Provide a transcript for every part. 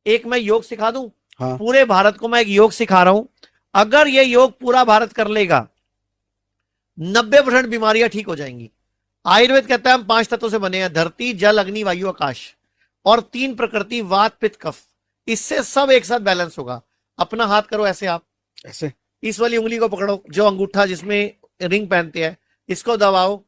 एक मैं योग सिखा दूं। हाँ। पूरे भारत को मैं एक योग सिखा रहा हूं, अगर ये योग पूरा भारत कर लेगा 90% बीमारियां ठीक हो जाएंगी। आयुर्वेद कहता है हम 5 तत्वों से बने हैं, धरती जल अग्नि वायु आकाश, और 3 प्रकृति वात पित्त कफ। इससे सब एक साथ बैलेंस होगा। अपना हाथ करो ऐसे, आप ऐसे इस वाली उंगली को पकड़ो, जो अंगूठा जिसमें रिंग पहनते हैं, इसको दबाओ,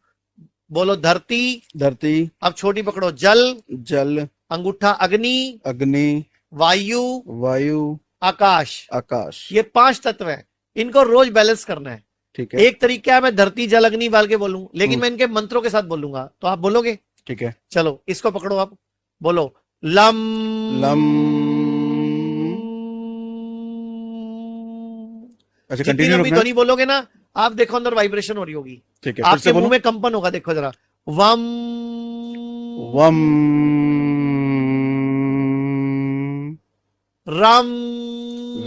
बोलो धरती। धरती। अब छोटी पकड़ो, जल, जल, अंगूठा अग्नि, अग्नि, वायु, वायु, आकाश। आकाश। ये 5 तत्व हैं, इनको रोज बैलेंस करना है। ठीक है। एक तरीका है मैं धरती जल अग्नि बाल के बोलूं, लेकिन मैं इनके मंत्रों के साथ बोलूंगा, तो आप बोलोगे? ठीक है। चलो इसको पकड़ो, आप बोलो लम लम। अच्छा, जितनी कंटिन्यू लंबी रखना है? ध्वनि बोलोगे ना, आप देखो अंदर वाइब्रेशन हो रही होगी। ठीक है, फिर से आपके मुंह बोलो। में कंपन होगा, देखो जरा। वम वम। रम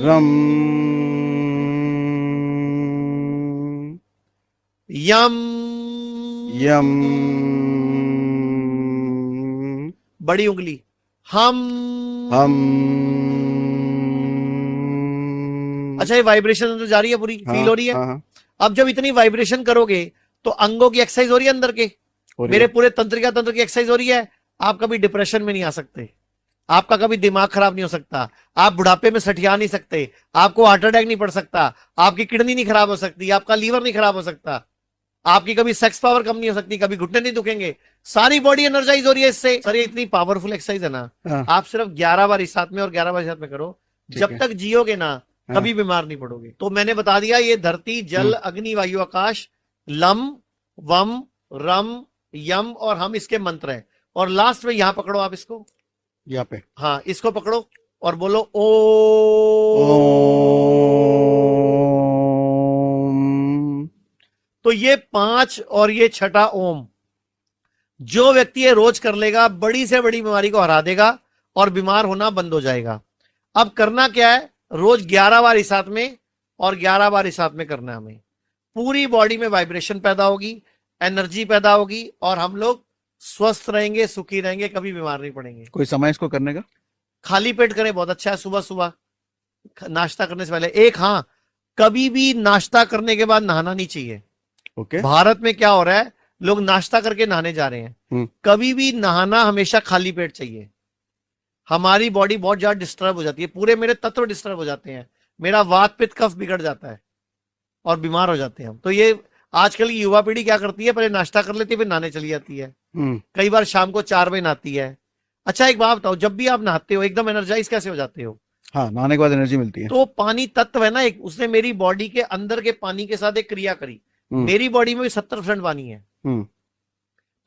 रम। यम यम। बड़ी उंगली हम। हम। अच्छा, ये वाइब्रेशन अंदर जा रही है, पूरी फील हो रही है। हाँ। अब जब इतनी वाइब्रेशन करोगे तो अंगों की एक्सरसाइज हो रही है अंदर के, मेरे पूरे तंत्रिका तंत्र की एक्सरसाइज हो रही है। आप कभी डिप्रेशन में नहीं आ सकते, आपका कभी दिमाग खराब नहीं हो सकता, आप बुढ़ापे में सठिया नहीं सकते, आपको हार्ट अटैक नहीं पड़ सकता, आपकी किडनी नहीं खराब हो सकती, आपका लीवर नहीं खराब हो सकता, आपकी कभी सेक्स पावर कम नहीं हो सकती, कभी घुटने नहीं दुखेंगे, सारी बॉडी एनर्जाइज हो रही है इससे। सर ये इतनी पावरफुल एक्सरसाइज है ना, आप सिर्फ 11 बार इस साथ में और 11 बार इस साथ में करो, जब तक जियोगे ना कभी बीमार नहीं पड़ोगे। तो मैंने बता दिया, ये धरती जल अग्नि वायु आकाश, लम वम रम यम और हम, इसके मंत्र हैं। और लास्ट में यहां पकड़ो आप इसको, यहाँ पे। हाँ इसको पकड़ो और बोलो ओ। तो ये 5 और ये छठा ओम, जो व्यक्ति ये रोज कर लेगा बड़ी से बड़ी बीमारी को हरा देगा और बीमार होना बंद हो जाएगा। अब करना क्या है, रोज 11 बार इस हाथ में और 11 बार इस हाथ में करना है हमें। पूरी बॉडी में वाइब्रेशन पैदा होगी, एनर्जी पैदा होगी, और हम लोग स्वस्थ रहेंगे, सुखी रहेंगे, कभी बीमार नहीं पड़ेंगे। कोई समय इसको करने का? खाली पेट करें, बहुत अच्छा है, सुबह सुबह नाश्ता करने से पहले एक। हाँ, कभी भी नाश्ता करने के बाद नहाना नहीं चाहिए। ओके। भारत में क्या हो रहा है, लोग नाश्ता करके नहाने जा रहे हैं। कभी भी नहाना हमेशा खाली पेट चाहिए। हमारी बॉडी बहुत ज्यादा डिस्टर्ब हो जाती है, पूरे मेरे तत्व डिस्टर्ब हो जाते हैं, मेरा वात पित्त कफ बिगड़ जाता है और बीमार हो जाते हैं हम। तो ये आजकल की युवा पीढ़ी क्या करती है, पहले नाश्ता कर लेती है फिर नहाने चली जाती है, कई बार शाम को 4 बजे नहाती है। अच्छा एक बात बताओ, जब भी आप नहाते हो एकदम एनर्जाइज कैसे हो जाते हो? हाँ, नहाने के बाद एनर्जी मिलती है। तो पानी तत्व है ना एक, उसने मेरी बॉडी के अंदर के पानी के साथ एक क्रिया करी। मेरी बॉडी में भी 70% पानी है,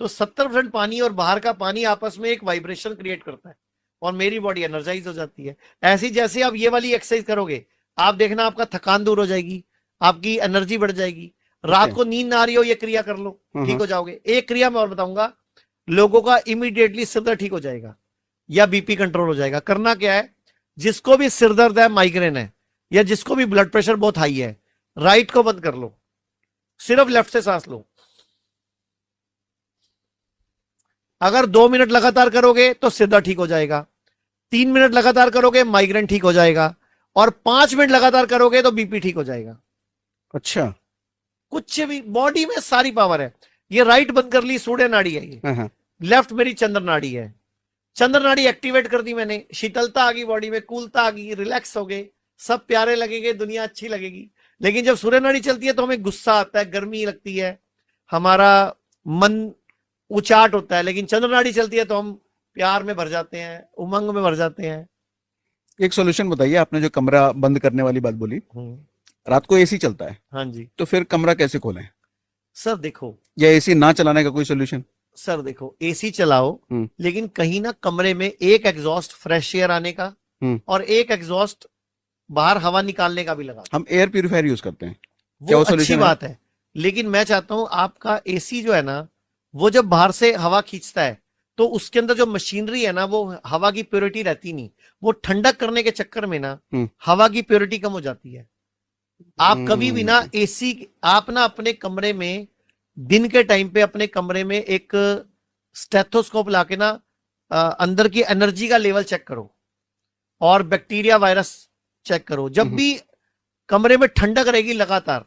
तो 70% पानी और बाहर का पानी आपस में एक वाइब्रेशन क्रिएट करता है और मेरी बॉडी एनर्जाइज हो जाती है। ऐसी जैसे आप ये वाली एक्सरसाइज करोगे, आप देखना आपका थकान दूर हो जाएगी, आपकी एनर्जी बढ़ जाएगी। रात को नींद ना आ रही हो, ये क्रिया कर लो, ठीक हो जाओगे। एक क्रिया मैं और बताऊंगा, लोगों का इमीडिएटली सिर दर्द ठीक हो जाएगा या बीपी कंट्रोल हो जाएगा। करना क्या है, जिसको भी सिर दर्द है, माइग्रेन है, या जिसको भी ब्लड प्रेशर बहुत हाई है, राइट को बंद कर लो, सिर्फ लेफ्ट से सांस लो। अगर 2 मिनट लगातार करोगे तो सिर दर्द ठीक हो जाएगा, 3 मिनट लगातार करोगे माइग्रेन ठीक हो जाएगा, और 5 मिनट लगातार करोगे तो बीपी ठीक हो जाएगा। अच्छा, कुछ भी बॉडी में सारी पावर है। ये राइट बंद कर ली, सूर्य नाड़ी है ये, लेफ्ट मेरी चंद्र नाड़ी है। चंद्र नाड़ी एक्टिवेट कर दी मैंने, शीतलता आ गई बॉडी में, कूलता आ गई, रिलैक्स हो गए, सब प्यारे लगेंगे, दुनिया अच्छी लगेगी। लेकिन जब सूर्य नाड़ी चलती है तो हमें गुस्सा आता है, गर्मी लगती है, हमारा मन उचाट होता है। लेकिन चंद्र नाड़ी चलती है तो हम प्यार में भर जाते हैं, उमंग में भर जाते हैं। एक सॉल्यूशन बताइए, आपने जो कमरा बंद करने वाली बात बोली, रात को एसी चलता है, हाँ जी, तो फिर कमरा कैसे खोलें? सर देखो, या एसी ना चलाने का कोई सॉल्यूशन? सर देखो, एसी चलाओ, लेकिन कहीं ना कमरे में एक एग्जॉस्ट फ्रेश एयर आने का और एक एग्जॉस्ट बाहर हवा निकालने का भी लगा। हम एयर प्यूरिफायर यूज करते हैं, वो अच्छी बात है, लेकिन मैं चाहता हूं आपका एसी जो है ना, वो जब बाहर से हवा खींचता है तो उसके अंदर जो मशीनरी है ना, वो हवा की प्योरिटी रहती नहीं, वो ठंडक करने के चक्कर में ना हवा की प्योरिटी कम हो जाती है। आप कभी भी ना एसी, आप ना अपने कमरे में दिन के टाइम पे अपने कमरे में एक स्टेथोस्कोप लाके ना अंदर की एनर्जी का लेवल चेक करो। और बैक्टीरिया वायरस चेक करो। जब भी कमरे में ठंडक रहेगी लगातार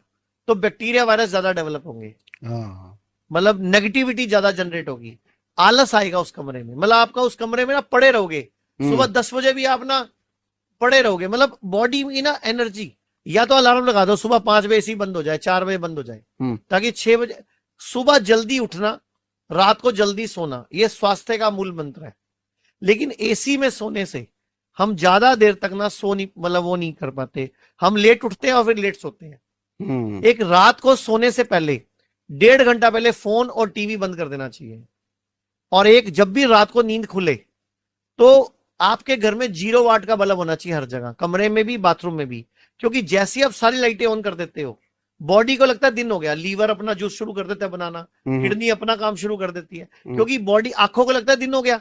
तो बैक्टीरिया वायरस ज्यादा डेवलप होंगे, हाँ, मतलब नेगेटिविटी ज्यादा जनरेट होगी, आलस आएगा उस कमरे में, मतलब आपका उस कमरे में ना पड़े रहोगे, सुबह 10 बजे भी आप ना पड़े रहोगे, मतलब बॉडी में ना एनर्जी। या तो अलार्म लगा दो सुबह 5 बजे एसी बंद हो जाए, 4 बजे बंद हो जाए, ताकि 6 बजे सुबह जल्दी उठना, रात को जल्दी सोना, ये स्वास्थ्य का मूल मंत्र है। लेकिन एसी में सोने से हम ज्यादा देर तक ना सो नहीं, मतलब वो नहीं कर पाते, हम लेट उठते हैं और फिर लेट सोते हैं। एक रात को सोने से पहले 1.5 घंटा पहले फोन और टीवी बंद कर देना चाहिए। और एक जब भी रात को नींद खुले तो आपके घर में 0 वाट का बल्ब होना चाहिए हर जगह, कमरे में भी बाथरूम में भी, क्योंकि जैसे ही आप सारी लाइटें ऑन कर देते हो बॉडी को लगता है दिन हो गया, लीवर अपना जूस शुरू कर देता है बनाना, किडनी अपना काम शुरू कर देती है, क्योंकि बॉडी, आंखों को लगता है दिन हो गया,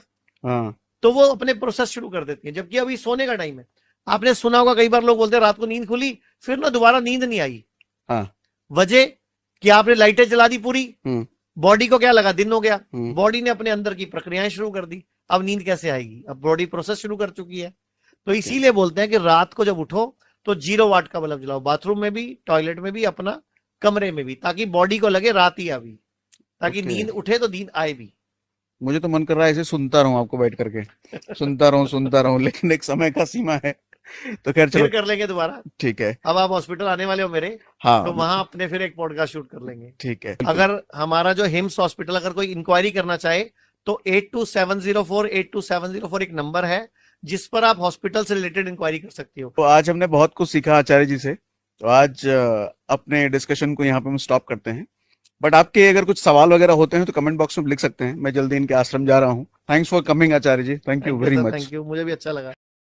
तो वो अपने प्रोसेस शुरू कर देती है, जबकि अभी सोने का टाइम है। आपने सुना होगा कई बार लोग बोलते हैं रात को नींद खुली फिर ना दोबारा नींद नहीं आई। वजह कि आपने लाइटें जला दी पूरी, बॉडी को क्या लगा दिन हो गया, बॉडी ने अपने अंदर की प्रक्रियाएं शुरू कर दी, अब नींद कैसे आएगी, अब बॉडी प्रोसेस शुरू कर चुकी है। तो इसीलिए बोलते हैं कि रात को जब उठो तो 0 वाट का बल्ब जलाओ, बाथरूम में भी, टॉयलेट में भी, अपना कमरे में भी, ताकि बॉडी को लगे रात ही अभी, ताकि नींद उठे तो नींद आए भी। मुझे तो मन कर रहा है ऐसे सुनता रहूं आपको बैठ करके, सुनता रहूं, लेकिन एक समय का सीमा है, तो खैर चलो फिर कर लेंगे दोबारा। ठीक है, अब आप हॉस्पिटल आने वाले हो मेरे, हाँ, तो वहां अपने फिर एक पॉडकास्ट शूट कर लेंगे। ठीक है। अगर हमारा जो हिम्स हॉस्पिटल, अगर कोई इंक्वायरी करना चाहे तो 8270482704 एक नंबर है जिस पर आप हॉस्पिटल से रिलेटेड इंक्वायरी कर सकते हो। तो आज हमने बहुत कुछ सीखा आचार्य जी से, तो आज अपने डिस्कशन को यहाँ पे हम स्टॉप करते हैं। बट आपके अगर कुछ सवाल वगैरह होते हैं तो कमेंट बॉक्स में लिख सकते हैं, मैं जल्दी इनके आश्रम जा रहा हूँ। Thanks for coming Acharya ji, thank you very much. Thank you, मुझे भी अच्छा लगा।